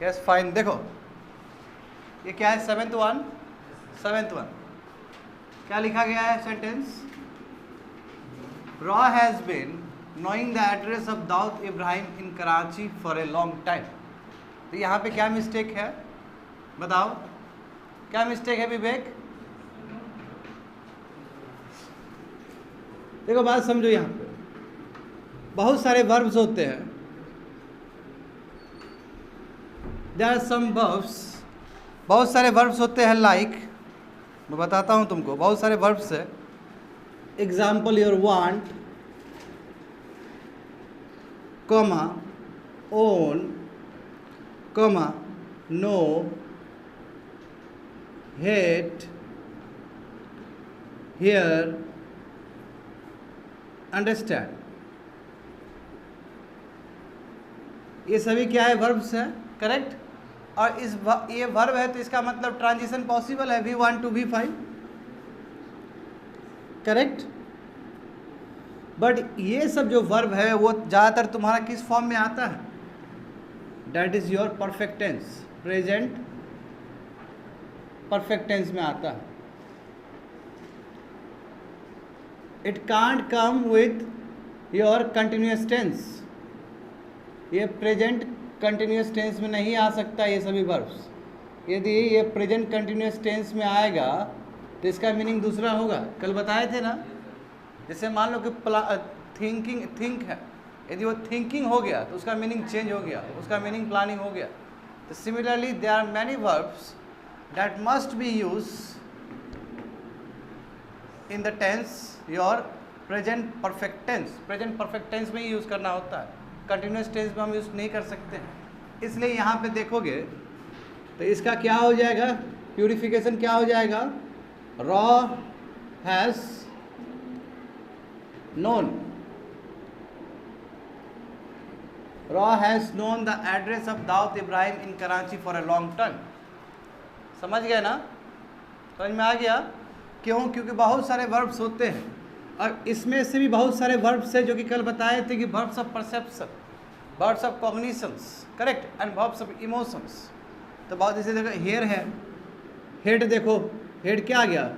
Yes fine. देखो ये क्या है, सेवेंथ वन क्या लिखा गया है सेंटेंस, रॉ has been knowing the address of Dawood Ibrahim in Karachi for a long time. तो यहाँ पे क्या मिस्टेक है बताओ, क्या मिस्टेक है विवेक? देखो बात समझो, यहाँ पे बहुत सारे वर्ब्स होते हैं, देयर आर सम वर्ब्स, बहुत सारे वर्ब्स होते हैं लाइक, मैं बताता हूँ तुमको, बहुत सारे वर्ब्स है। Example your want, comma own, comma know, hate, hear, understand, ये सभी क्या है, वर्ब्स है, करेक्ट। और ये वर्ब है तो इसका मतलब ट्रांजिशन पॉसिबल है, V1 to V5, correct. But ये सब जो वर्ब है वो ज़्यादातर तुम्हारा किस फॉर्म में आता है, that is your perfect tense, present perfect tense में आता है। It can't come with your continuous tense, ये प्रेजेंट कंटिन्यूस टेंस में नहीं आ सकता ये सभी वर्ब्स। यदि ये प्रेजेंट कंटिन्यूस टेंस में आएगा तो इसका मीनिंग दूसरा होगा, कल बताए थे ना। जैसे मान लो कि थिंक है, यदि वो थिंकिंग हो गया तो उसका मीनिंग चेंज हो गया, उसका मीनिंग प्लानिंग हो गया। तो similarly there are many verbs that must be use in the tense your present perfect tense, present perfect tense में ही यूज़ करना होता है, कंटिन्यूस टेंस में हम यूज़ नहीं कर सकते हैं। इसलिए यहाँ पे देखोगे तो इसका क्या हो जाएगा, प्यूरिफिकेशन क्या हो जाएगा, रॉ हैज़ नोन, रॉ has known the address of Dawood Ibrahim in Karachi for a long time. समझ गए ना, समझ में आ गया? क्यों? क्योंकि बहुत सारे वर्ब्स होते हैं और इसमें से भी बहुत सारे वर्ब्स हैं जो कि कल बताए थे कि verbs of perception, verbs of cognitions, correct, and verbs of emotions. तो बहुत जैसे देखो हेयर है, हेड, देखो हेड क्या आ गया,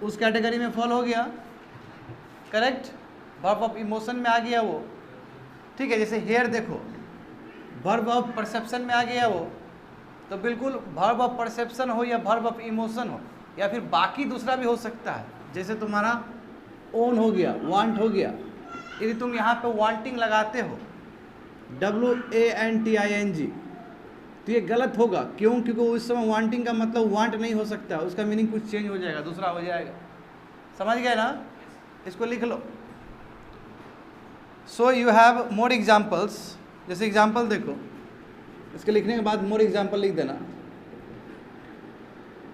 उस कैटेगरी में फॉल हो गया, करेक्ट, वर्ब ऑफ इमोशन में आ गया वो, ठीक है। जैसे हेयर देखो वर्ब ऑफ परसेप्शन में आ गया वो, तो बिल्कुल वर्ब ऑफ परसेप्शन हो या वर्ब ऑफ इमोशन हो या फिर बाकी दूसरा भी हो सकता है। जैसे तुम्हारा ओन हो गया, वांट हो गया, यदि तुम यहाँ पे वांटिंग लगाते हो WANTING तो ये गलत होगा। क्यों? क्योंकि उस समय वांटिंग का मतलब वांट नहीं हो सकता, उसका मीनिंग कुछ चेंज हो जाएगा, दूसरा हो जाएगा। समझ गए ना? इसको लिख लो। So you have more examples, जैसे एग्जाम्पल देखो, इसके लिखने के बाद मोर एग्जाम्पल लिख देना।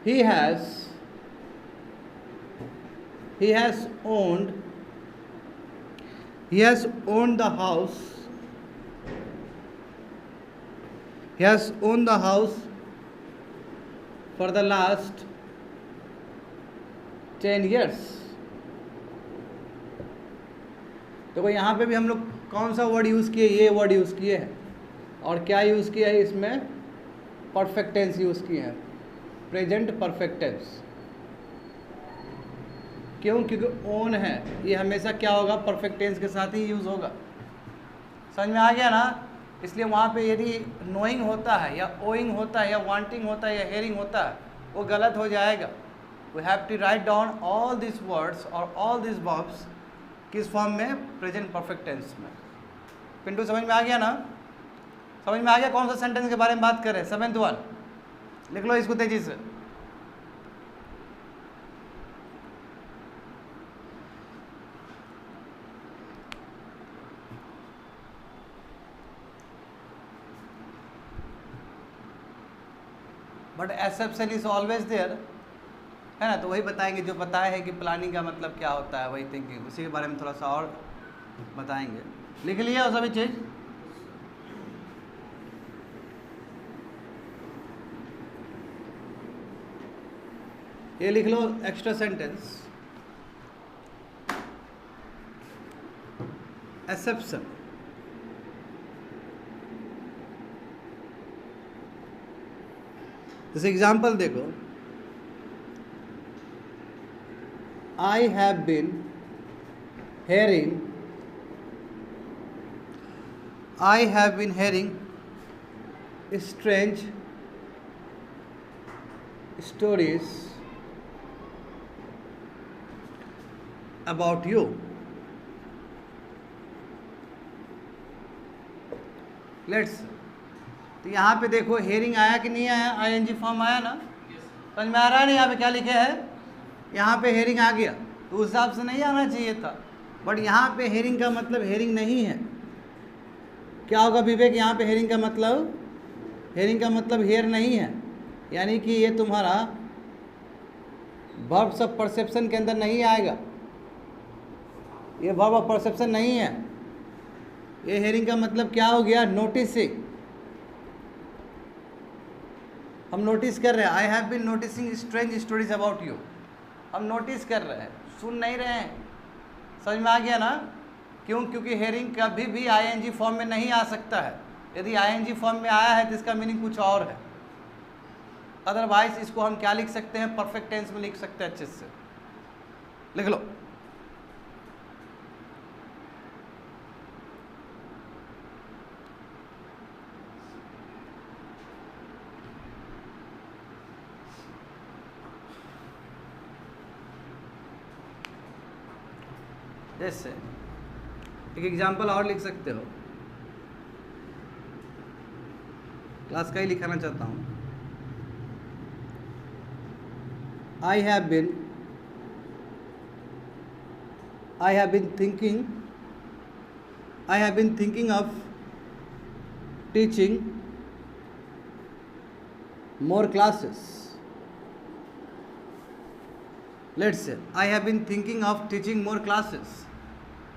He has owned the house, he has owned the house for the last 10 years। देखो यहाँ पे भी हम लोग कौन सा वर्ड यूज़ किए, ये वर्ड यूज़ किए हैं, और क्या यूज़ किया है इसमें, परफेक्ट टेंस यूज़ किए हैं, प्रेजेंट परफेक्ट टेंस। क्यों? क्योंकि ओन है, ये हमेशा क्या होगा, परफेक्ट टेंस के साथ ही यूज़ होगा। समझ में आ गया ना? इसलिए वहाँ पे यदि नोइंग होता है या ओइंग होता है या वांटिंग होता है या हेयरिंग होता है, वो गलत हो जाएगा। We have to write down all this words और ऑल दिस वर्ब्स किस फॉर्म में, प्रेजेंट परफेक्ट टेंस में। पिंटू समझ में आ गया ना? समझ में आ गया कौन सा सेंटेंस के बारे में बात कर रहे हैं? 7th वन लिख लो इसको तेजी से। But exception is always there, है ना? तो वही बताएंगे जो बताया है कि प्लानिंग का मतलब क्या होता है, वही थिंकिंग, उसी के बारे में थोड़ा सा और बताएंगे। लिख लिया वो सभी चीज़? ये लिख लो एक्स्ट्रा सेंटेंस, एक्सेप्शन जैसे एग्जाम्पल देखो, I have been hearing, I have been hearing strange stories about you. Let's, तो यहाँ पे देखो हेयरिंग आया कि नहीं आया, आईएनजी फॉर्म आया ना, समझ में आ रहा है ना यहाँ पे क्या लिखे है, यहाँ पे हेयरिंग आ गया, तो उस हिसाब से नहीं आना चाहिए था, बट यहाँ पे हेयरिंग का मतलब हेयरिंग नहीं है। क्या होगा विवेक, यहाँ पे हेयरिंग का मतलब हेयर नहीं है, यानी कि ये तुम्हारा वर्ब्स ऑफ परसेप्शन के अंदर नहीं आएगा, ये वर्ब ऑफ परसेप्शन नहीं है। ये हेयरिंग का मतलब क्या हो गया, नोटिसिंग। हम नोटिस कर रहे हैं, I have been noticing strange stories about you, हम नोटिस कर रहे हैं, सुन नहीं रहे हैं। समझ में आ गया ना, क्यों, क्योंकि हेयरिंग कभी भी आईएनजी फॉर्म में नहीं आ सकता है। यदि आईएनजी फॉर्म में आया है तो इसका मीनिंग कुछ और है, अदरवाइज इसको हम क्या लिख सकते हैं, परफेक्ट टेंस में लिख सकते हैं। अच्छे से लिख लो, जैसे एक एग्जाम्पल और लिख सकते हो, क्लास का ही लिखाना चाहता हूँ। I have been thinking of teaching more classes. Let's say I have been thinking of teaching more classes,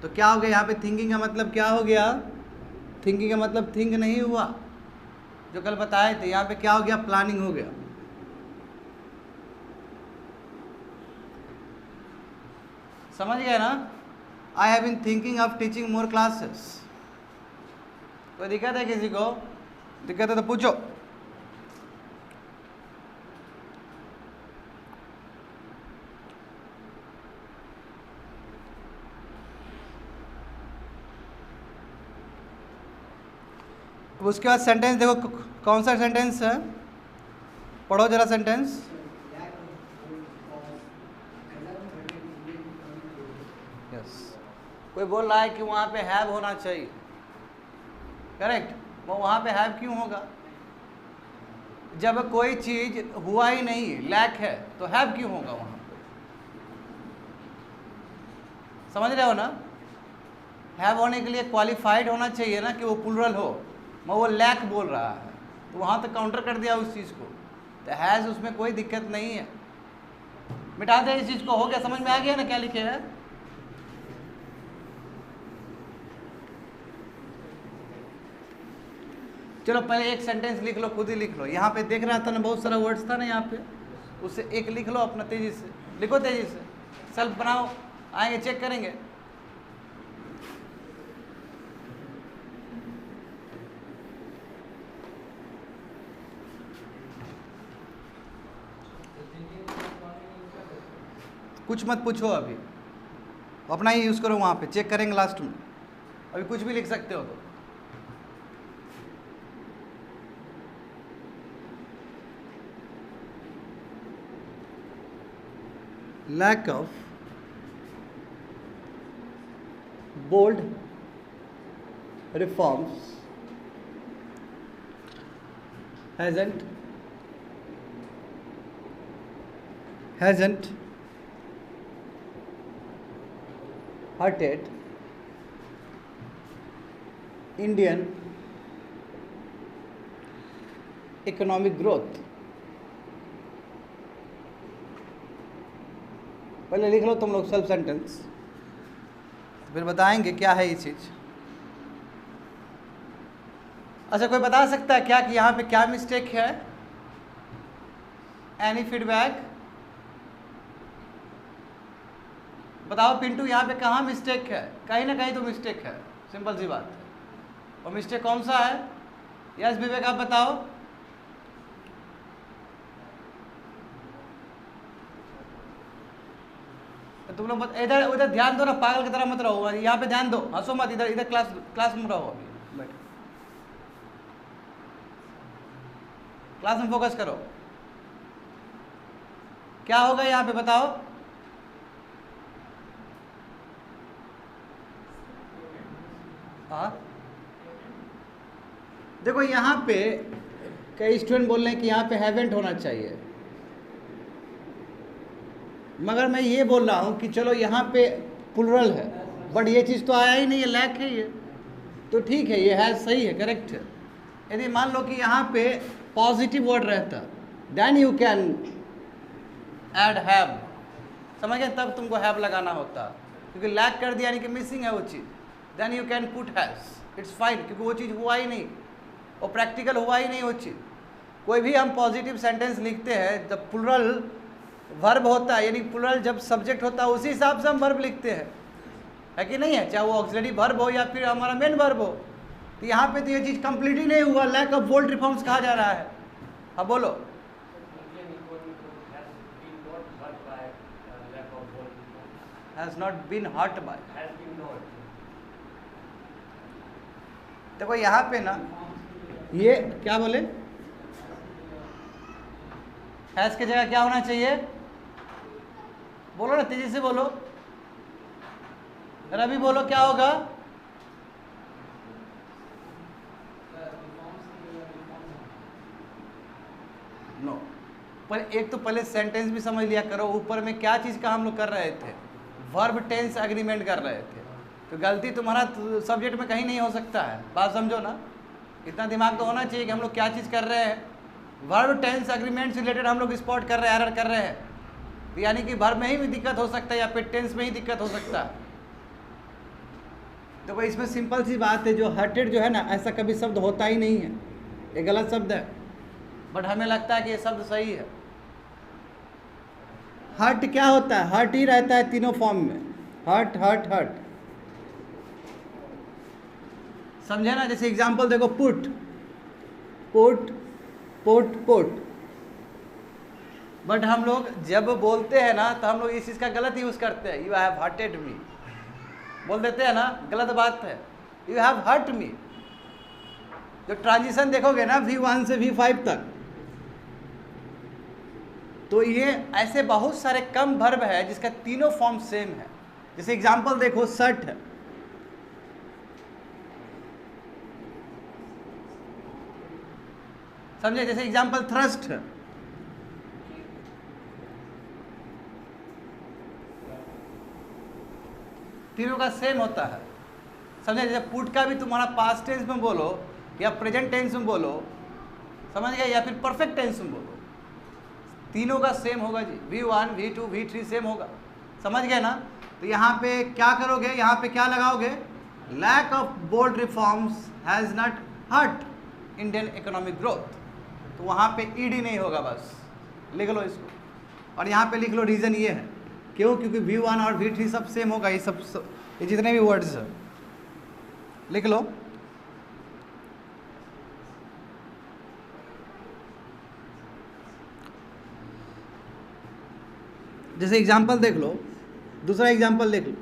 तो क्या हो गया यहाँ पे, थिंकिंग का मतलब क्या हो गया, थिंकिंग का मतलब थिंक नहीं हुआ जो कल बताए थे, यहाँ पे क्या हो गया, प्लानिंग हो गया। समझ गए ना, I have been thinking of teaching more classes. कोई दिक्कत है किसी को, दिक्कत है तो पूछो। उसके बाद सेंटेंस देखो, कौन सा सेंटेंस है, पढ़ो जरा सेंटेंस। यस, कोई बोल रहा है कि वहाँ पे हैव होना चाहिए, करेक्ट, वो वहाँ पे हैव क्यों होगा, जब कोई चीज हुआ ही नहीं, लैक है, तो हैव क्यों होगा वहाँ पे, समझ रहे हो ना। हैव होने के लिए क्वालिफाइड होना चाहिए ना कि वो प्लूरल हो, मैं वो लैक बोल रहा है, तो वहाँ तक काउंटर कर दिया उस चीज़ को, तो हैज़ उसमें कोई दिक्कत नहीं है, मिटा दे इस चीज़ को। हो गया, समझ में आ गया ना क्या लिखे है। चलो पहले एक सेंटेंस लिख लो, खुद ही लिख लो, यहाँ पे देख रहा था ना बहुत सारा वर्ड्स था ना यहाँ पे, उससे एक लिख लो अपना, तेजी से लिखो, तेजी से सेल्फ बनाओ, आएंगे चेक करेंगे। कुछ मत पूछो अभी, अपना ही यूज़ करो, वहाँ पे चेक करेंगे लास्ट में, अभी कुछ भी लिख सकते हो तो। lack of bold reforms hasn't hurted Indian economic growth। पहले लिख लो तुम लोग सेल्फ सेंटेंस, फिर बताएंगे क्या है ये चीज़। अच्छा, कोई बता सकता है क्या कि यहाँ पे क्या मिस्टेक है, एनी फीडबैक बताओ। पिंटू यहाँ पे कहाँ मिस्टेक है, कहीं ना कहीं तो मिस्टेक है, सिंपल सी बात है। और मिस्टेक कौन सा है, यस विवेक आप बताओ। तो तुम लोग इधर उधर ध्यान दो ना, पागल की तरह मत रहो, यहाँ पे ध्यान दो, हंसो मत, इधर इधर क्लास में रहो, अभी बैठो, क्लास में फोकस करो। क्या होगा यहाँ पे बताओ? हाँ देखो यहाँ पे कई स्टूडेंट बोल रहे हैं कि यहाँ पे हैवेंट होना चाहिए, मगर मैं ये बोल रहा हूँ कि चलो यहाँ पे प्लुरल है, बट ये चीज़ तो आया ही नहीं है, लैक है ये, तो ठीक है, ये है सही है, करेक्ट है। यदि मान लो कि यहाँ पे पॉजिटिव वर्ड रहता, then you can add have, समझ गए, तब तुमको हैव लगाना होता, क्योंकि लैक कर दिया यानी कि मिसिंग है वो चीज़, then you can put has, it's fine, क्योंकि वो चीज़ हुआ ही नहीं, वो प्रैक्टिकल हुआ ही नहीं वो चीज़। कोई भी हम पॉजिटिव सेंटेंस लिखते हैं, जब प्लुरल वर्ब होता है, यानी प्लुरल जब सब्जेक्ट होता है, उसी हिसाब से हम वर्ब लिखते हैं, है कि नहीं है, चाहे वो ऑक्सिलरी वर्ब हो या फिर हमारा मेन वर्ब हो। तो यहाँ पे तो ये चीज़ कंप्लीट ही नहीं हुआ, लैक ऑफ बोल्ड रिफॉर्म्स कहा जा रहा है। हाँ बोलो, has not been hurt by, देखो यहाँ पे ना ये क्या बोले, हैज की जगह क्या होना चाहिए, बोलो ना, तेजी से बोलो, रवि बोलो क्या होगा? नो, पर एक तो पहले सेंटेंस भी समझ लिया करो, ऊपर में क्या चीज़ का हम लोग कर रहे थे, वर्ब टेंस एग्रीमेंट कर रहे थे, तो गलती तुम्हारा सब्जेक्ट में कहीं नहीं हो सकता है, बात समझो ना, इतना दिमाग तो होना चाहिए कि हम लोग क्या चीज़ कर रहे हैं, वर्ब टेंस एग्रीमेंट से रिलेटेड हम लोग स्पॉट कर रहे हैं, एरर कर रहे हैं, तो यानी कि वर्ब में ही दिक्कत हो सकता है या फिर टेंस में ही दिक्कत हो सकता है। तो भाई इसमें सिंपल सी बात है, जो हर्टेड जो है ना, ऐसा कभी शब्द होता ही नहीं है, ये गलत शब्द है, बट हमें लगता है कि ये शब्द सही है। हर्ट क्या होता है? हर्ट ही रहता है तीनों फॉर्म में, हर्ट हर्ट हर्ट, समझे ना? जैसे एग्जांपल देखो, put put put put, but हम लोग जब बोलते हैं ना, तो हम लोग इस चीज़ का गलत यूज़ करते हैं, यू हैव हर्टेड मी बोल देते हैं ना, गलत बात है, यू हैव हर्ट मी। जो ट्रांजिशन देखोगे ना V1 से V5 तक, तो ये ऐसे बहुत सारे कम वर्ब है जिसका तीनों फॉर्म सेम है। जैसे एग्जांपल देखो, शर्ट है, समझे? जैसे एग्जांपल थ्रस्ट है, तीनों का सेम होता है, समझे? जैसे पुट का भी तुम्हारा पास्ट टेंस में बोलो या प्रेजेंट टेंस में बोलो, समझ गए, या फिर परफेक्ट टेंस में बोलो, तीनों का सेम होगा जी, V1 V2 V3 सेम होगा, समझ गए ना? तो यहाँ पे क्या करोगे, यहाँ पे क्या लगाओगे, lack of bold reforms has not hurt Indian economic growth, तो वहाँ पे ईडी नहीं होगा, बस लिख लो इसको, और यहाँ पे लिख लो रीज़न ये है, क्यों? क्योंकि V1 और V3 सब सेम होगा, ये सब ये जितने भी वर्ड्स हैं लिख लो। जैसे एग्जांपल देख लो, दूसरा एग्जांपल देख लो,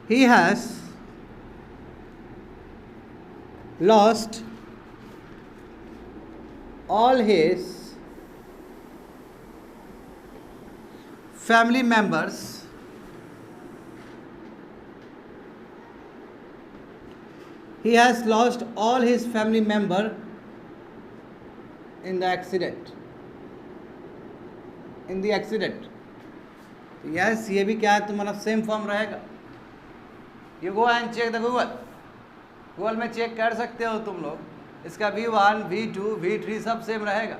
he has lost all his family members he has lost all his family member in the accident yes, ये भी क्या है तुम्हारा सेम फॉर्म रहेगा। You go and check the Google में चेक कर सकते हो तुम लोग, इसका V1 V2 V3 सब सेम रहेगा।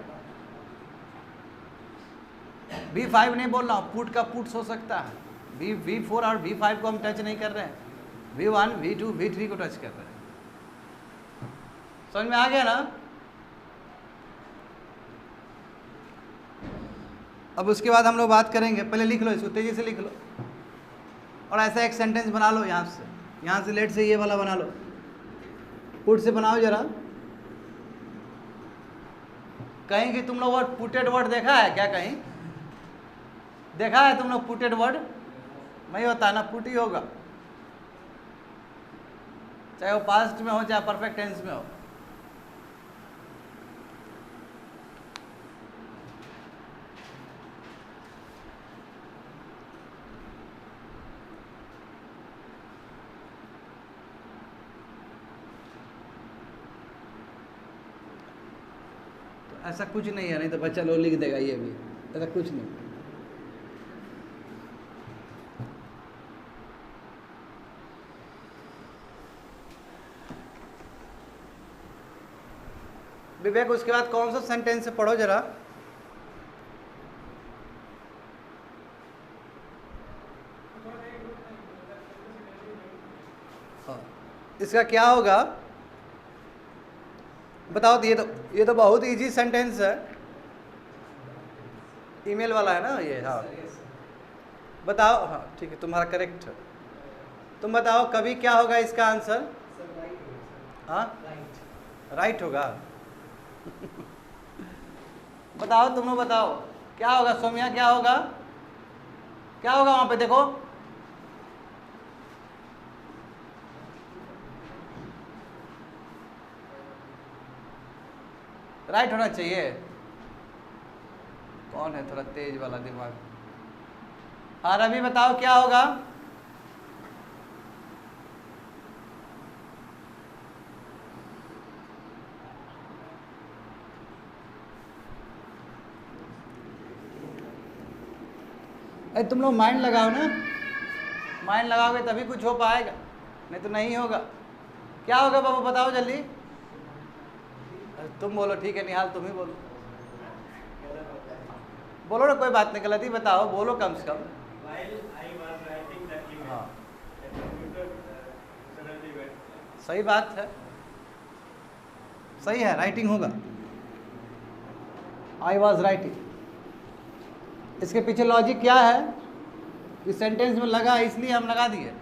V5 नहीं बोल रहा हूँ, पुट का पुट्स हो सकता है, V4 और V5 को हम टच नहीं कर रहे हैं, V1 V2 V3 को टच कर रहे हैं, समझ में आ गया ना? अब उसके बाद हम लोग बात करेंगे, पहले लिख लो इसको, तेजी से लिख लो, और ऐसा एक सेंटेंस बना लो, यहाँ से लेट से ये वाला बना लो, पुट से बनाओ जरा। कहीं कि तुम लोग पुटेड वर्ड देखा है क्या कहीं? देखा है तुम लोग पुटेड वर्ड नहीं होता ना, पुट ही होगा, चाहे वो पास्ट में हो चाहे परफेक्ट टेंस में हो। तो ऐसा कुछ नहीं है, नहीं तो बच्चा लोग लिख देगा ये भी, ऐसा कुछ नहीं। विवेक उसके बाद कौन सा सेंटेंस से पढ़ो जरा। इसका क्या होगा बताओ। तो ये तो बहुत इजी सेंटेंस है, ईमेल वाला है ना ये। हाँ बताओ। हाँ ठीक है, तुम्हारा करेक्ट है। तुम बताओ कभी क्या होगा इसका आंसर। हाँ राइट होगा। बताओ तुम लोग बताओ क्या होगा। सोमिया क्या होगा, क्या होगा वहां पे देखो। राइट होना चाहिए। कौन है थोड़ा तेज वाला दिमाग। हाँ रवि बताओ क्या होगा। अरे तुम लोग माइंड लगाओ ना, माइंड लगाओगे तभी कुछ हो पाएगा, नहीं तो नहीं होगा। क्या होगा बाबू बताओ जल्दी। तुम बोलो ठीक है, निहाल तुम ही बोलो। बोलो ना, कोई बात नहीं, गलती बताओ, बोलो कम से कम। हाँ सही बात है, सही है, राइटिंग होगा। I was writing. इसके पीछे लॉजिक क्या है, इस सेंटेंस में लगा इसलिए हम लगा दिए,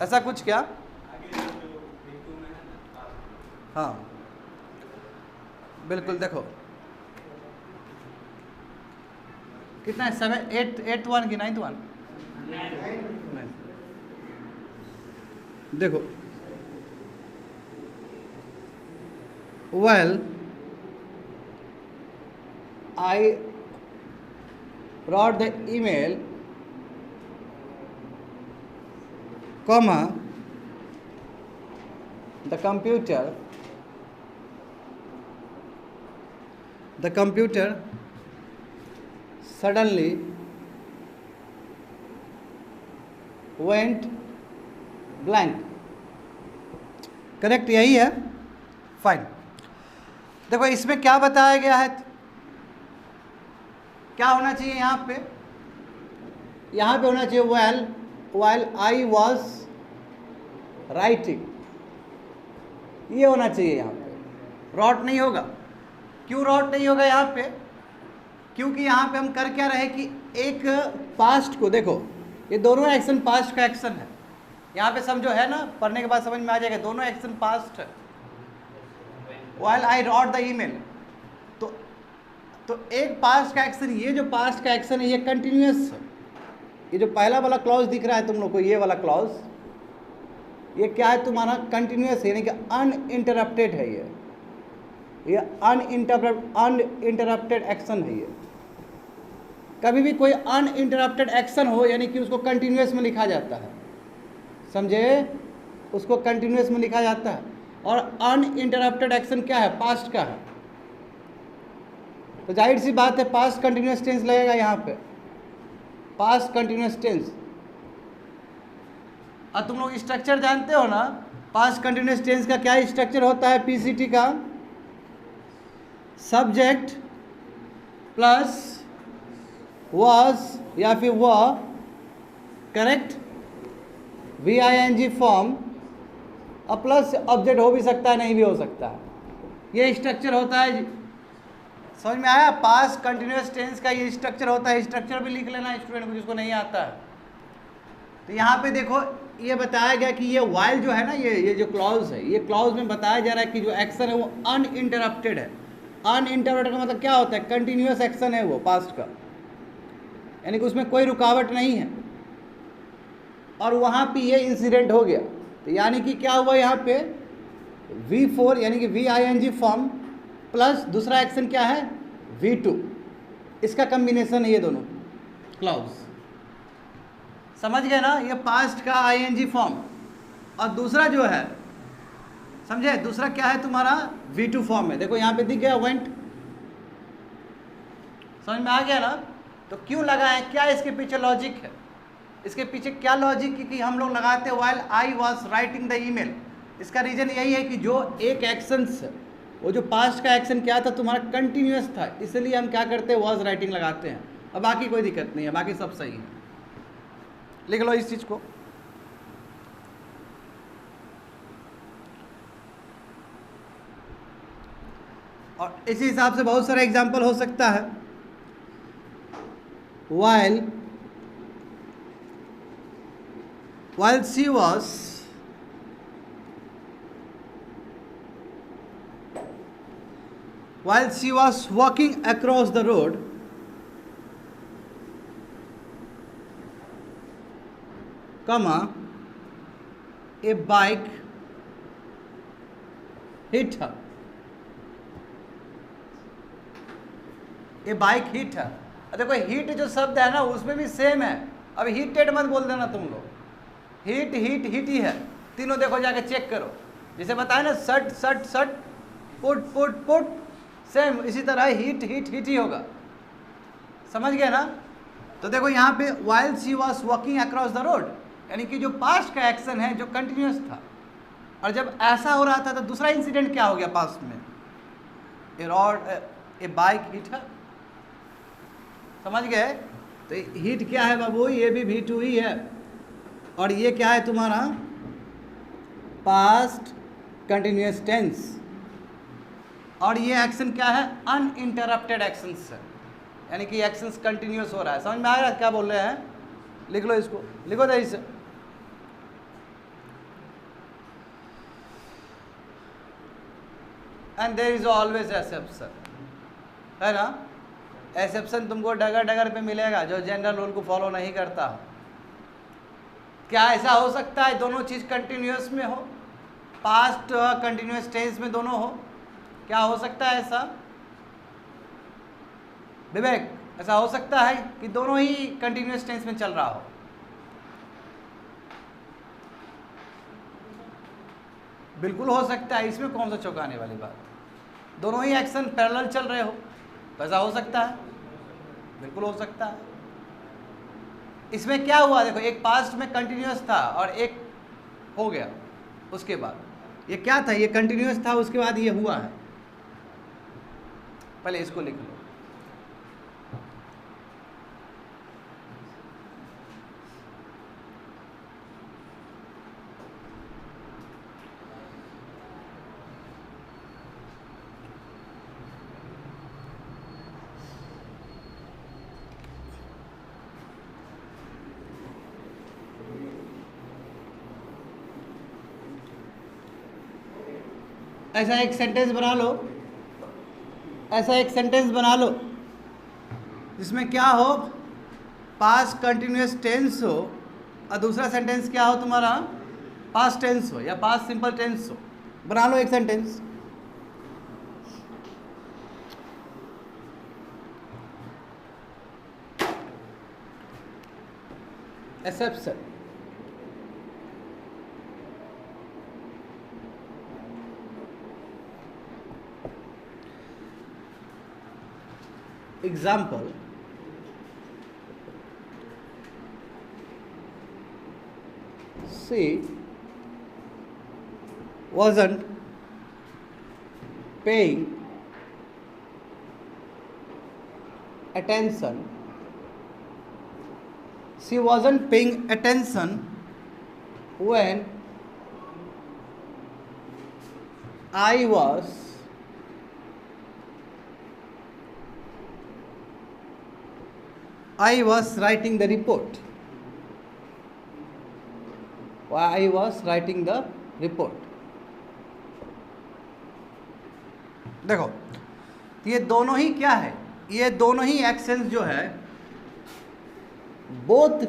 ऐसा कुछ क्या। हाँ बिल्कुल। देखो कितना है, 7 8 1 की 9 1। देखो well I wrote the email, comma, the computer suddenly went blank। Correct यही है, फाइन। देखो इसमें क्या बताया गया है, क्या होना चाहिए यहाँ पे, यहाँ पे होना चाहिए while I was writing, ये होना चाहिए यहाँ पे। रॉट नहीं होगा। क्यों रॉट नहीं होगा यहाँ पे, क्योंकि यहाँ पे हम कर क्या रहे कि एक पास्ट को, देखो ये दोनों एक्शन पास्ट का एक्शन है, यहाँ पे समझो है ना, पढ़ने के बाद समझ में आ जाएगा, दोनों एक्शन पास्ट है। while I wrote the email, तो एक पास्ट का एक्शन, ये जो पास्ट का एक्शन है ये कंटिन्यूअस है। ये जो पहला वाला क्लॉज दिख रहा है तुम लोग को, ये वाला क्लॉज, ये क्या है तुम्हारा, कंटिन्यूअस है, यानी कि अनइंटरप्टेड है। ये अनइंटरप्टेड एक्शन है। ये कभी भी कोई अनइंटरप्टेड एक्शन हो यानी कि उसको कंटिन्यूअस में लिखा जाता है, समझे, उसको कंटिन्यूअस में लिखा जाता है। और अनइंटरप्टेड एक्शन क्या है, पास्ट का है, तो जाहिर सी बात है पास्ट कंटिन्यूअस टेंस लगेगा यहाँ पे, पास्ट कंटिन्यूअस टेंस। और तुम लोग स्ट्रक्चर जानते हो ना, पास्ट कंटिन्यूअस टेंस का क्या स्ट्रक्चर होता है, पीसीटी का, सब्जेक्ट प्लस वाज या फिर वह, करेक्ट, VING फॉर्म, और प्लस ऑब्जेक्ट हो भी सकता है नहीं भी हो सकता है, ये स्ट्रक्चर होता है। समझ में आया, पास्ट कंटिन्यूअस टेंस का ये स्ट्रक्चर होता है। स्ट्रक्चर भी लिख लेना स्टूडेंट को जिसको नहीं आता है। तो यहाँ पे देखो ये बताया गया कि ये वाइल जो है ना, ये जो क्लॉज है, ये क्लॉज में बताया जा रहा है कि जो एक्शन है वो अनइंटरप्टेड है। अनइंटरप्टेड का मतलब क्या होता है, कंटिन्यूअस एक्शन है वो पास्ट का। यानी कि उसमें कोई रुकावट नहीं है, और वहाँ पे ये इंसिडेंट हो गया। तो यानी कि क्या हुआ यहाँ पे, V4 यानी कि VING फॉर्म प्लस दूसरा एक्शन क्या है V2, इसका कम्बिनेशन है ये दोनों क्लॉज। समझ गए ना, ये पास्ट का ING फॉर्म, और दूसरा जो है समझे, दूसरा क्या है तुम्हारा V2 फॉर्म है। देखो यहाँ पे दिख गया वेंट, समझ में आ गया ना। तो क्यों लगाए, क्या इसके पीछे लॉजिक है, इसके पीछे क्या लॉजिक कि हम लोग लगाते while I was writing the email. इसका रीजन यही है कि जो एक एक्शन वो जो पास्ट का एक्शन क्या था तुम्हारा कंटिन्यूस था, इसलिए हम क्या करते हैं वॉज राइटिंग लगाते हैं, और बाकी कोई दिक्कत नहीं है, बाकी सब सही है। लिख लो इस चीज को। और इसी हिसाब से बहुत सारे एग्जाम्पल हो सकता है। while she was walking across the road, a bike hit her. देखो हीट जो शब्द है ना उसमें भी सेम है। अब हीटेड मत बोल देना तुम लोग, हीट ही है तीनों। देखो जाके चेक करो, जैसे बताया ना सट सट सट, पुट पुट पुट, सेम इसी तरह हीट ही होगा। समझ गए ना। तो देखो यहाँ पे while she was walking across the road, यानी कि जो पास्ट का एक्शन है जो कंटिन्यूस था, और जब ऐसा हो रहा था तो दूसरा इंसिडेंट क्या हो गया पास्ट में, ए बाइक हिट है। समझ गए। तो हीट क्या है बाबू, ये भी V2 ही है, और ये क्या है तुम्हारा पास्ट कंटिन्यूस टेंस, और ये एक्शन क्या है अनइंटरप्टेड एक्शंस है, यानी कि एक्शंस कंटिन्यूस हो रहा है। समझ में आ रहा है क्या बोल रहे हैं, लिख लो इसको, लिखो दे इसे। And there is always exception, है ना। एक्सेप्शन तुमको डगर पे मिलेगा जो जनरल रूल को फॉलो नहीं करता। क्या ऐसा हो सकता है दोनों चीज कंटिन्यूस में हो, पास्ट कंटिन्यूस टेंस में दोनों हो? क्या हो सकता है ऐसा विवेक? ऐसा हो सकता है कि दोनों ही कंटिन्यूस टेंस में चल रहा हो? बिल्कुल हो सकता है, इसमें कौन सा चौंकाने वाली बात। दोनों ही एक्शन पैरेलल चल रहे हो तो ऐसा हो सकता है, बिल्कुल हो सकता है। इसमें क्या हुआ देखो, एक पास्ट में कंटिन्यूस था और एक हो गया उसके बाद। ये क्या था, ये कंटिन्यूस था, उसके बाद ये हुआ है। पहले इसको लिख लो। ऐसा एक सेंटेंस बना लो, ऐसा एक सेंटेंस बना लो जिसमें क्या हो, पास्ट कंटिन्यूस टेंस हो, और दूसरा सेंटेंस क्या हो तुम्हारा पास्ट टेंस हो या पास्ट सिंपल टेंस हो। बना लो एक sentence. Exception, example, she wasn't paying attention. She wasn't paying attention when I was writing the report. I was writing the report. देखो ये दोनों ही क्या है, ये दोनों ही एक्शंस जो है बोथ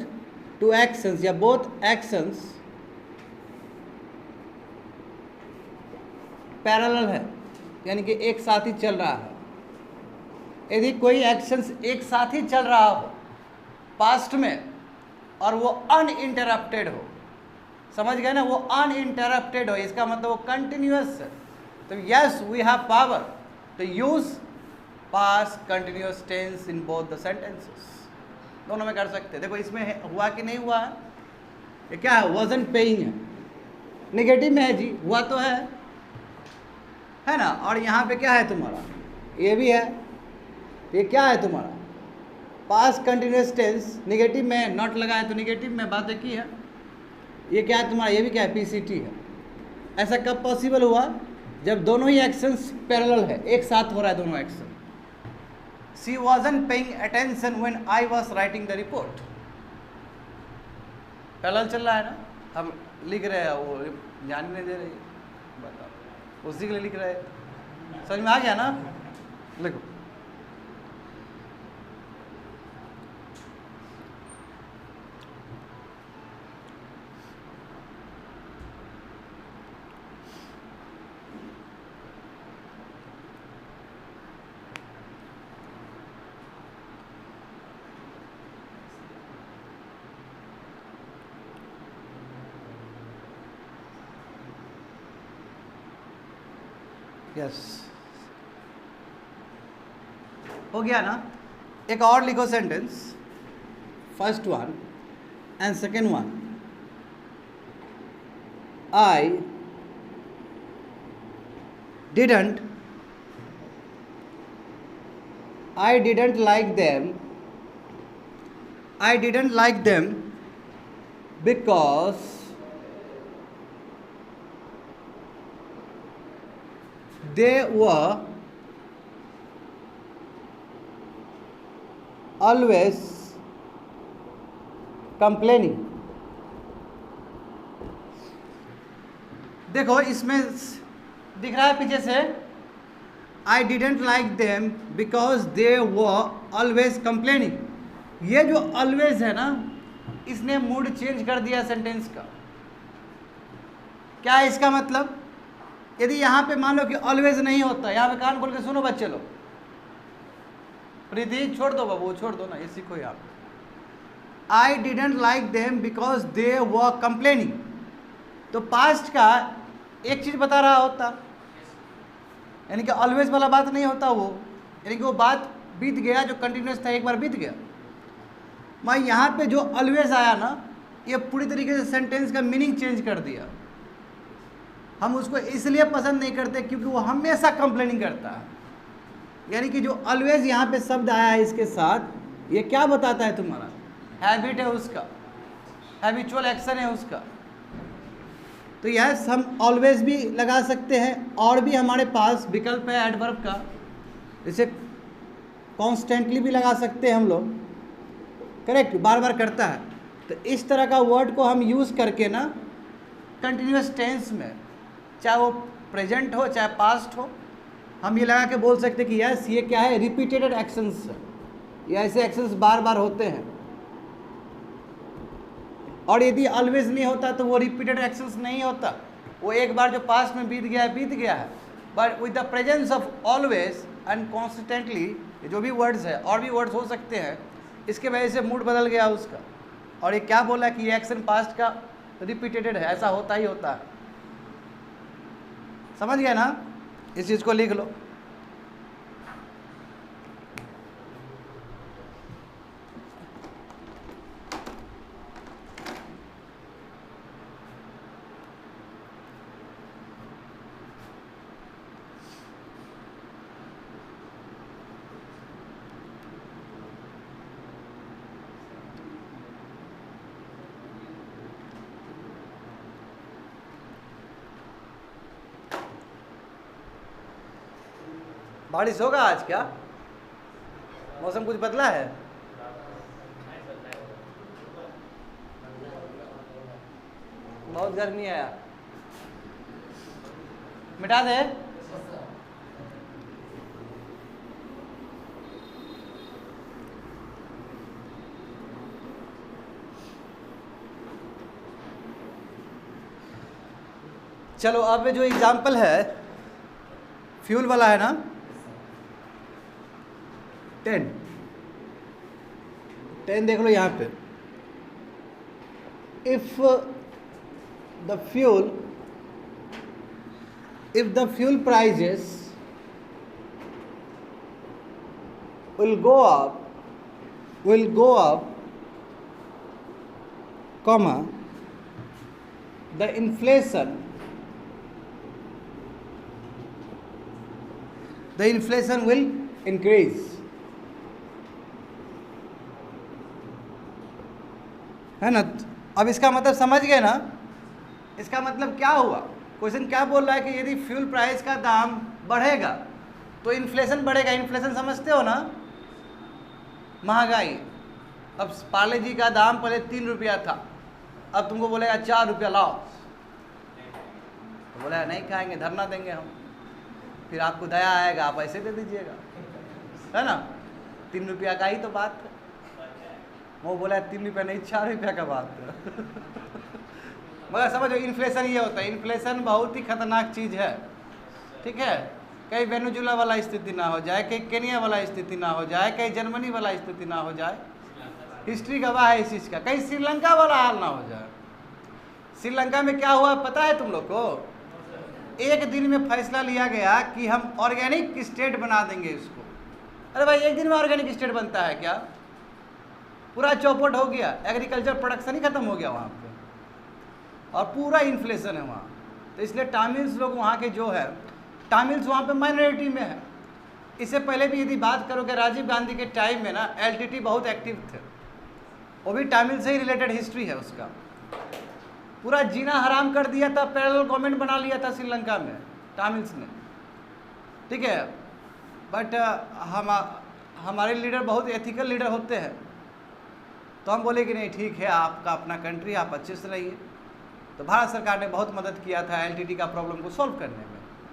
टू एक्शंस या बोथ एक्शंस पैरेलल है, यानी कि एक साथ ही चल रहा है। यदि कोई एक्शंस एक साथ ही चल रहा हो पास्ट में और वो अनइंटरप्टेड हो, समझ गए ना, वो अनइंटरप्टेड हो, इसका मतलब वो कंटिन्यूअस है, तो yes we have power to use past continuous tense in both the sentences, दोनों में कर सकते हैं। देखो इसमें हुआ कि नहीं हुआ है, ये क्या है, wasn't पेइंग है, निगेटिव में है जी, हुआ तो है ना, और यहाँ पे क्या है तुम्हारा, ये भी है, ये क्या है तुम्हारा पास्ट कंटिन्यूअस टेंस, निगेटिव में नॉट लगा है तो निगेटिव में बात एक ही है। ये क्या है तुम्हारा, ये भी क्या है, पीसीटी है। ऐसा कब पॉसिबल हुआ, जब दोनों ही एक्शंस पैरेलल है, एक साथ हो रहा है दोनों action. She wasn't paying attention when I was writing the report, parallel चल रहा है ना, हम लिख रहे हैं, वो ध्यान नहीं दे रही, बताओ उसी के लिए लिख रहे हैं, समझ में आ गया ना, लिखो। यस हो गया ना। एक और लिखो sentence, first one and second one, I didn't like them, I didn't like them because they were always complaining। देखो इसमें दिख रहा है पीछे से, I didn't like them because they were always complaining। ये जो always है ना, इसने मूड चेंज कर दिया सेंटेंस का। क्या है इसका मतलब, यदि यहाँ पे मान लो कि ऑलवेज नहीं होता, यहाँ पे कान खोल के सुनो बच्चे लोग, प्रीति छोड़ दो बाबू, छोड़ दो ना, ये सीखो ही आप। I didn't like them because they were complaining, तो पास्ट का एक चीज बता रहा होता, यानी कि ऑलवेज वाला बात नहीं होता वो, यानी कि वो बात बीत गया, जो कंटिन्यूस था एक बार बीत गया। मैं यहाँ पे जो ऑलवेज आया ना, ये पूरी तरीके से सेंटेंस का मीनिंग चेंज कर दिया। हम उसको इसलिए पसंद नहीं करते क्योंकि वो हमेशा कंप्लेनिंग करता है, यानी कि जो ऑलवेज यहाँ पे शब्द आया है इसके साथ, ये क्या बताता है, तुम्हारा हैबिट है उसका, हैबिचुअल एक्शन है उसका। तो यस हम ऑलवेज भी लगा सकते हैं, और भी हमारे पास विकल्प है एडवर्ब का, जैसे कॉन्स्टेंटली भी लगा सकते हैं हम लोग, करेक्ट, बार बार करता है। तो इस तरह का वर्ड को हम यूज़ करके ना कंटिन्यूस टेंस में, चाहे वो प्रेजेंट हो चाहे पास्ट हो, हम ये लगा के बोल सकते हैं कि यस ये क्या है, रिपीटेड एक्शंस, या ऐसे एक्शंस बार बार होते हैं। और यदि ऑलवेज नहीं होता तो वो रिपीटेड एक्शंस नहीं होता, वो एक बार जो पास्ट में बीत गया है। But with the presence of always and constantly, जो भी वर्ड्स है और भी वर्ड्स हो सकते हैं, इसके वजह से मूड बदल गया उसका, और ये क्या बोला कि ये एक्शन पास्ट का रिपीटेड है, ऐसा होता ही होता है। समझ गए ना, इस चीज़ को लिख लो। बारिश होगा आज क्या, मौसम कुछ बदला है? बहुत गर्मी है यार, मिटा दे। चलो अब जो एग्जाम्पल है फ्यूल वाला है ना, 10 देख लो यहाँ पे, if the fuel prices will go up, comma, the inflation will increase, है ना। अब इसका मतलब समझ गए ना, इसका मतलब क्या हुआ, क्वेश्चन क्या बोल रहा है कि यदि फ्यूल प्राइस का दाम बढ़ेगा तो इन्फ्लेशन बढ़ेगा। इन्फ्लेशन समझते हो ना, महंगाई। अब पार्ले जी का दाम पहले 3 रुपया था, अब तुमको बोलेगा 4 रुपया लाओ, तो बोलेगा नहीं खाएंगे, धरना देंगे हम। फिर आपको दया आएगा, आप ऐसे दे दीजिएगा, है ना। 3 रुपया का ही तो बात है। वो बोला 3 रुपया नहीं 4 रुपया का बात है। मगर समझो इन्फ्लेशन ये होता है, इन्फ्लेशन बहुत ही खतरनाक चीज़ है, ठीक है। कहीं वेनेजुएला वाला स्थिति ना हो जाए, कहीं केनिया वाला स्थिति ना हो जाए, कहीं जर्मनी वाला स्थिति ना हो जाए, हिस्ट्री गवाह है इस चीज़ का। कहीं श्रीलंका वाला हाल ना हो जाए। श्रीलंका में क्या हुआ पता है तुम लोग को? एक दिन में फैसला लिया गया कि हम ऑर्गेनिक स्टेट बना देंगे इसको। अरे भाई, एक दिन में ऑर्गेनिक स्टेट बनता है क्या? पूरा चौपट हो गया, एग्रीकल्चर प्रोडक्शन ही खत्म हो गया वहाँ पे, और पूरा इन्फ्लेशन है वहाँ। तो इसलिए टामिल्स लोग वहाँ के जो है, टामिल्स वहाँ पे माइनॉरिटी में है। इससे पहले भी यदि बात करो कि राजीव गांधी के टाइम में ना एलटीटी बहुत एक्टिव थे, वो भी टामिल से ही रिलेटेड हिस्ट्री है उसका। पूरा जीना हराम कर दिया था, पैरेलल गवर्नमेंट बना लिया था श्रीलंका में टामिल्स ने, ठीक है। बट हमारे लीडर बहुत एथिकल लीडर होते हैं, तो हम बोले कि नहीं ठीक है, आपका अपना कंट्री, आप अच्छे से रहिए। तो भारत सरकार ने बहुत मदद किया था एलटीटी का प्रॉब्लम को सॉल्व करने में,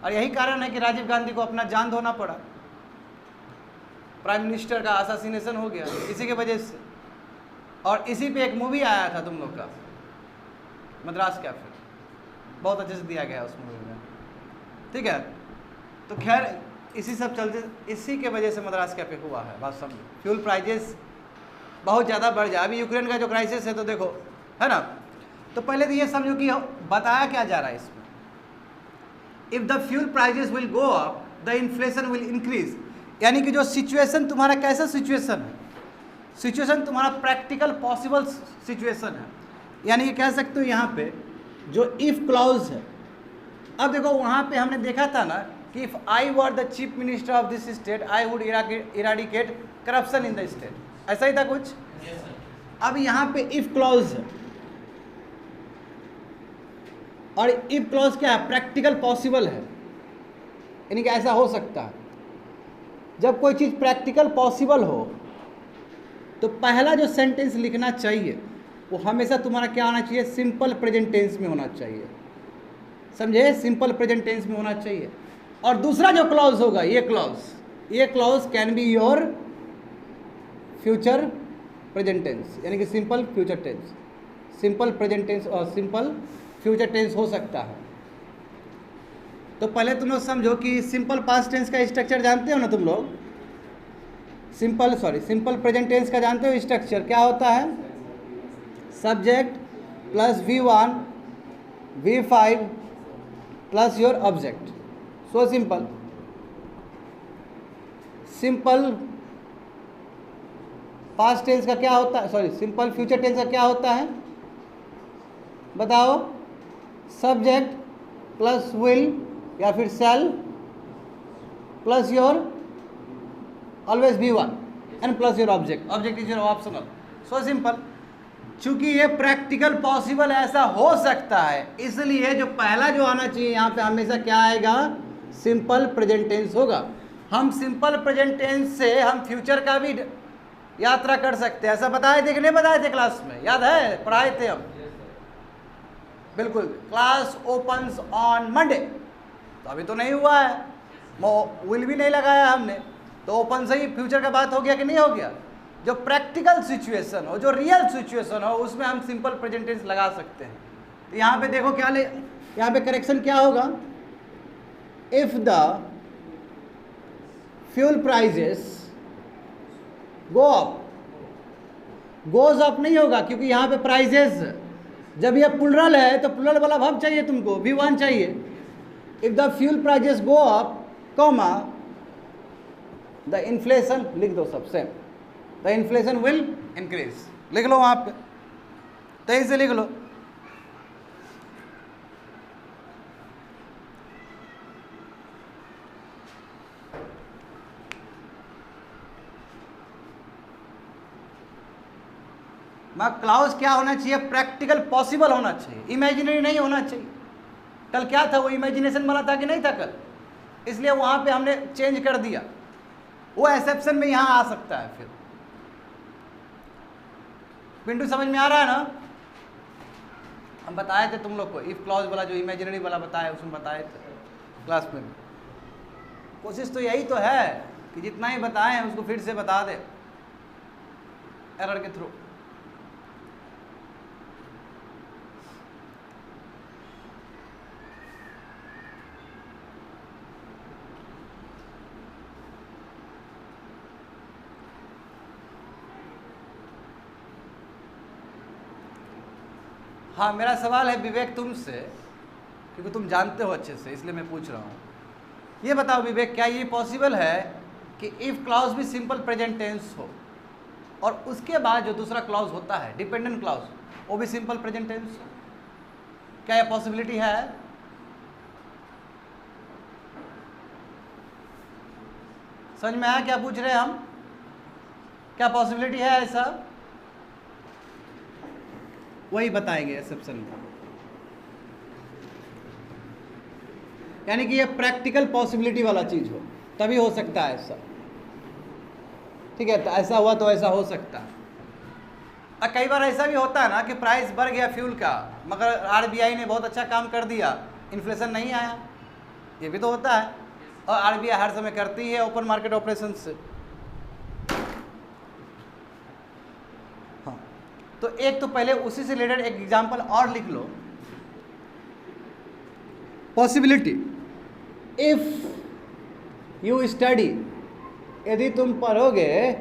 और यही कारण है कि राजीव गांधी को अपना जान धोना पड़ा, प्राइम मिनिस्टर का असासिनेशन हो गया इसी के वजह से। और इसी पे एक मूवी आया था तुम लोग का, मद्रास कैफे, बहुत अच्छे से दिया गया उस मूवी में, ठीक है। तो खैर इसी सब चलते, इसी के वजह से मद्रास कैफे हुआ है। बात समझो, फ्यूल प्राइजेस बहुत ज़्यादा बढ़ जाए। अभी यूक्रेन का जो क्राइसिस है तो देखो, है ना। तो पहले तो ये समझो कि बताया क्या जा रहा है इसमें, if the fuel prices will go up the inflation will increase. यानी कि जो सिचुएशन तुम्हारा कैसा सिचुएशन है, सिचुएशन तुम्हारा प्रैक्टिकल पॉसिबल सिचुएशन है। यानी कि कह सकते हो यहाँ पे जो इफ़ क्लॉज है। अब देखो वहाँ पे हमने देखा था ना कि if I were the chief minister of this state I would eradicate corruption in the state, ऐसा ही था कुछ। अब यहाँ पे इफ़ क्लॉज है, और इफ क्लॉज क्या है, प्रैक्टिकल पॉसिबल है, यानी कि ऐसा हो सकता है। जब कोई चीज़ प्रैक्टिकल पॉसिबल हो तो पहला जो सेंटेंस लिखना चाहिए वो हमेशा तुम्हारा क्या होना चाहिए, सिंपल प्रेजेंट टेंस में होना चाहिए, समझे, सिंपल प्रेजेंट टेंस में होना चाहिए। और दूसरा जो क्लॉज होगा, ये clause can be your future present tense, यानी कि simple future tense, simple present tense और सिंपल फ्यूचर टेंस हो सकता है। तो पहले तुम लोग समझो कि सिंपल पास्ट टेंस का स्ट्रक्चर जानते हो ना तुम लोग, सिंपल प्रेजेंट टेंस का जानते हो स्ट्रक्चर क्या होता है, subject plus V1 V5 plus your object. So simple past tense का क्या होता है, सिंपल फ्यूचर टेंस का क्या होता है बताओ, सब्जेक्ट प्लस विल या फिर shall plus your always V1 and plus your object is your optional. So simple. चूंकि ये प्रैक्टिकल पॉसिबल ऐसा हो सकता है, इसलिए जो पहला जो आना चाहिए यहाँ पे हमेशा क्या आएगा, सिंपल प्रेजेंट टेंस होगा। हम सिंपल प्रेजेंट टेंस से हम फ्यूचर का भी यात्रा कर सकते हैं, ऐसा बताए थे कि नहीं बताए थे क्लास में, याद है, पढ़ाए थे हम, बिल्कुल। क्लास ओपन्स ऑन मंडे, तो अभी तो नहीं हुआ है, विल भी नहीं लगाया हमने, तो ओपन से ही फ्यूचर का बात हो गया कि नहीं हो गया। जो प्रैक्टिकल सिचुएशन हो, जो रियल सिचुएशन हो, उसमें हम सिंपल प्रेजेंट टेंस लगा सकते हैं। तो यहाँ पे देखो क्या यहाँ पे करेक्शन क्या होगा, if the fuel prices go up, goes up नहीं होगा क्योंकि यहाँ पे प्राइजेस, जब ये प्लुरल है तो प्लुरल वाला वर्ब चाहिए तुमको, V1 चाहिए। If the fuel prices go up comma the inflation, लिख दो सबसे, द इन्फ्लेशन विल इंक्रीज, लिख लो वहाँ पे, तेजी से लिख लो। क्लाउज क्या होना चाहिए, प्रैक्टिकल पॉसिबल होना चाहिए, इमेजिनरी नहीं होना चाहिए। कल क्या था, वो इमेजिनेशन वाला था कि नहीं था कल, इसलिए वहां पे हमने चेंज कर दिया, वो एक्सेप्शन में यहां आ सकता है। फिर पिंटू समझ में आ रहा है ना, हम बताए थे तुम लोग को, इफ क्लॉज वाला जो इमेजिनरी वाला बताया उसमें बताए थे क्लास में। कोशिश तो यही तो है कि जितना ही बताए हैं उसको फिर से बता दे एरर के थ्रू। हाँ, मेरा सवाल है विवेक तुमसे, क्योंकि तुम जानते हो अच्छे से इसलिए मैं पूछ रहा हूँ। ये बताओ विवेक, क्या ये पॉसिबल है कि इफ क्लॉज भी सिंपल प्रेजेंट टेंस हो और उसके बाद जो दूसरा क्लॉज होता है डिपेंडेंट क्लॉज वो भी सिंपल प्रेजेंट टेंस हो? क्या ये पॉसिबिलिटी है? समझ में आया क्या पूछ रहे हैं हम? क्या पॉसिबिलिटी है ऐसा? वही बताएंगे एक्सेप्शन में, यानी कि ये प्रैक्टिकल पॉसिबिलिटी वाला चीज हो तभी हो सकता है ऐसा। ठीक है, तो ऐसा हुआ तो ऐसा हो सकता है। और कई बार ऐसा भी होता है ना कि प्राइस बढ़ गया फ्यूल का, मगर आरबीआई ने बहुत अच्छा काम कर दिया, इन्फ्लेशन नहीं आया, ये भी तो होता है। और आरबीआई हर समय करती है ओपन मार्केट ऑपरेशन से। हाँ, तो एक तो पहले उसी से रिलेटेड एक एग्जांपल और लिख लो। पॉसिबिलिटी, इफ यू स्टडी, यदि तुम पढ़ोगे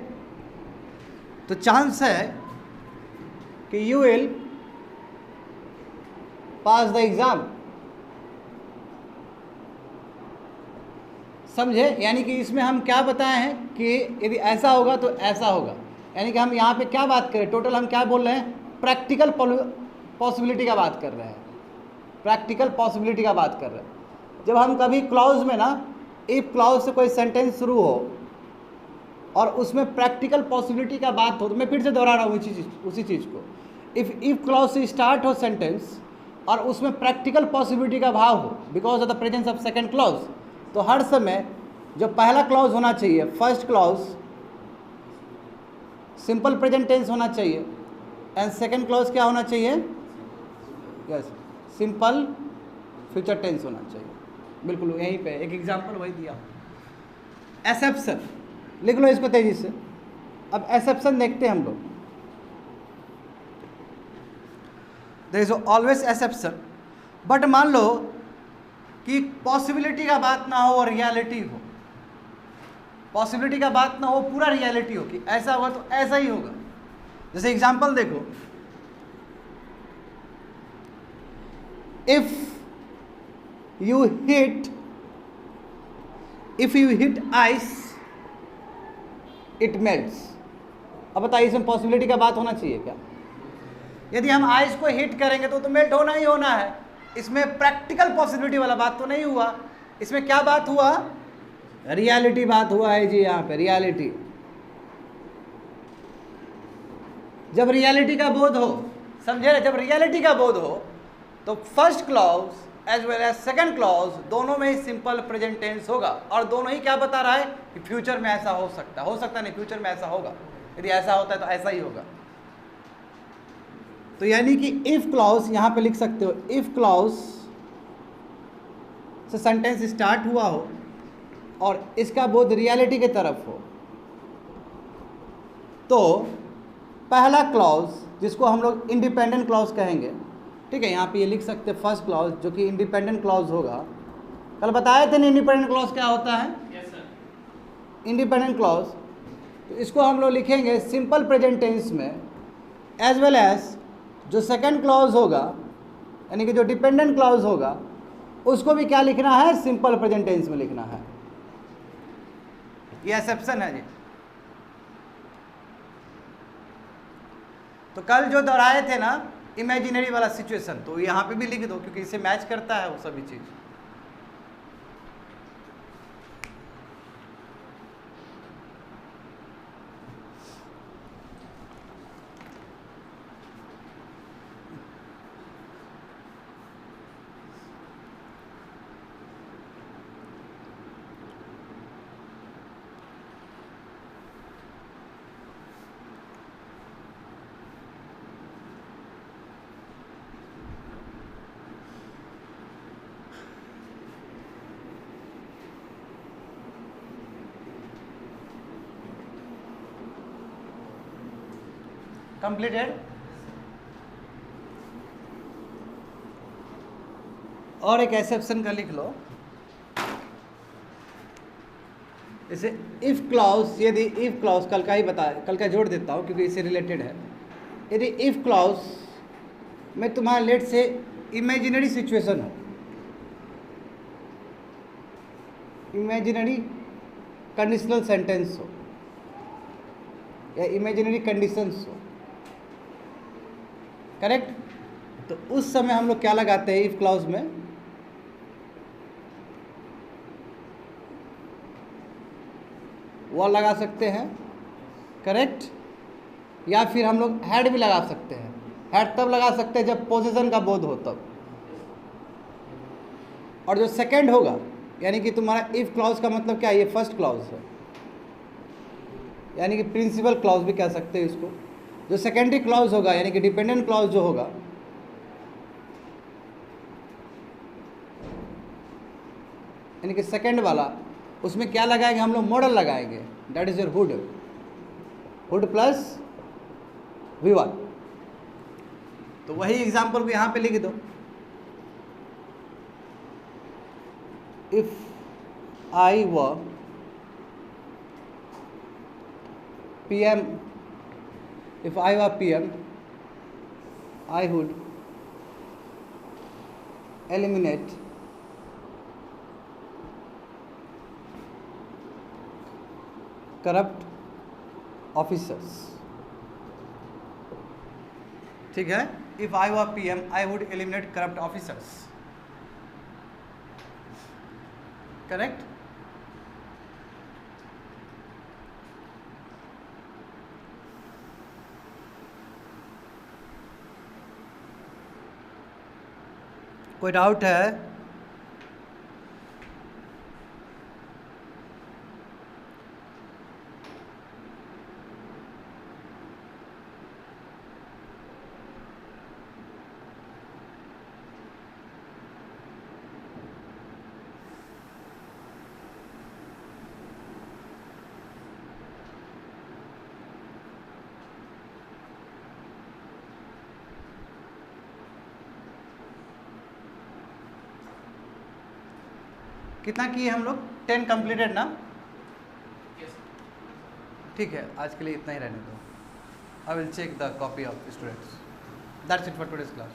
तो चांस है कि you will pass the exam. समझे? यानी कि इसमें हम क्या बताए हैं कि यदि ऐसा होगा तो ऐसा होगा, यानी कि हम यहाँ पे क्या बात करें, टोटल हम क्या बोल रहे हैं, प्रैक्टिकल पॉसिबिलिटी का बात कर रहे हैं, प्रैक्टिकल पॉसिबिलिटी का बात कर रहे हैं। जब हम कभी क्लॉज में ना, इफ क्लॉज से कोई सेंटेंस शुरू हो और उसमें प्रैक्टिकल पॉसिबिलिटी का बात हो, तो मैं फिर से दोहरा रहा हूँ उसी चीज़ को। इफ क्लॉज से स्टार्ट हो सेंटेंस और उसमें प्रैक्टिकल पॉसिबिलिटी का भाव हो because of the presence of second clause, तो हर समय जो पहला क्लॉज होना चाहिए, first clause simple present tense होना चाहिए एंड सेकेंड क्लॉज क्या होना चाहिए, यस, सिंपल फ्यूचर टेंस होना चाहिए। बिल्कुल यहीं पे एक एग्जांपल वही दिया। एक्सेप्शन लिख लो इसको तेजी से। अब एक्सेप्शन देखते हैं हम लोग। There is always exception, but मान लो कि पॉसिबिलिटी का बात ना हो और रियलिटी हो, पॉसिबिलिटी का बात ना हो, पूरा रियलिटी हो कि ऐसा हुआ तो ऐसा ही होगा। जैसे एग्जांपल देखो, if you hit ice it melts. अब बताइए इसमें पॉसिबिलिटी का बात होना चाहिए क्या? यदि हम आइस को हिट करेंगे तो मेल्ट होना ही होना है। इसमें प्रैक्टिकल पॉसिबिलिटी वाला बात तो नहीं हुआ, इसमें क्या बात हुआ, रियलिटी बात हुआ है जी। यहाँ पे रियलिटी, जब रियलिटी का बोध हो, समझे, जब रियलिटी का बोध हो तो first clause as well as second clause दोनों में ही सिंपल प्रेजेंट टेंस होगा और दोनों ही क्या बता रहा है कि फ्यूचर में ऐसा हो सकता नहीं, फ्यूचर में ऐसा होगा, यदि ऐसा होता है तो ऐसा ही होगा। तो यानी कि इफ क्लॉज यहां पे लिख सकते हो, इफ क्लॉज से सेंटेंस स्टार्ट हुआ हो और इसका बोध रियलिटी की तरफ हो, तो पहला क्लॉज जिसको हम लोग इंडिपेंडेंट क्लॉज कहेंगे ठीक है, यहाँ पे ये लिख सकते हैं फर्स्ट क्लॉज जो कि इंडिपेंडेंट क्लॉज होगा। कल बताए थे ना इंडिपेंडेंट क्लॉज क्या होता है। Yes sir. इंडिपेंडेंट क्लॉज, तो इसको हम लोग लिखेंगे सिंपल प्रेजेंट टेंस में, एज वेल एज जो सेकंड क्लॉज होगा यानी कि जो डिपेंडेंट क्लॉज होगा उसको भी क्या लिखना है, सिंपल प्रेजेंट टेंस में लिखना है। ये एक्सेप्शन है जी। तो कल जो दोहराए थे ना इमेजिनरी वाला सिचुएशन, तो यहाँ पे भी लिख दो क्योंकि इसे मैच करता है वो सभी चीज़। कंप्लीटेड। और एक एक्सेप्शन का लिख लो, जैसे इफ क्लॉज, यदि इफ क्लॉज कल का ही कल का जोड़ देता हूँ क्योंकि इससे रिलेटेड है। यदि इफ क्लॉज में तुम्हारा लेट से इमेजिनरी सिचुएशन हो, इमेजिनरी कंडीशनल सेंटेंस हो या इमेजिनरी कंडीशंस हो, करेक्ट, तो उस समय हम लोग क्या लगाते हैं इफ क्लॉज में, वो लगा सकते हैं, करेक्ट, या फिर हम लोग हैड भी लगा सकते हैं। हैड तब लगा सकते हैं जब पोजीशन का बोध हो तब। और जो सेकंड होगा यानी कि तुम्हारा इफ क्लॉज का मतलब क्या है, ये फर्स्ट क्लॉज है यानी कि प्रिंसिपल क्लॉज भी कह सकते हैं इसको। जो सेकेंडरी क्लॉज होगा यानी कि डिपेंडेंट क्लॉज जो होगा, यानी कि सेकंड वाला, उसमें क्या लगाएंगे हम लोग, मॉडल लगाएंगे, that is your hood, hood plus V1। तो वही एग्जाम्पल को यहाँ पे लिख दो, इफ आई व PM, if I were PM, I would eliminate corrupt officers। ठीक है, if I were PM, I would eliminate corrupt officers, correct। कोई डाउट है? कितना किए हम लोग, 10 कंप्लीटेड ना। ठीक है, आज के लिए इतना ही रहने दो। I will check the copy of students. That's it for today's class.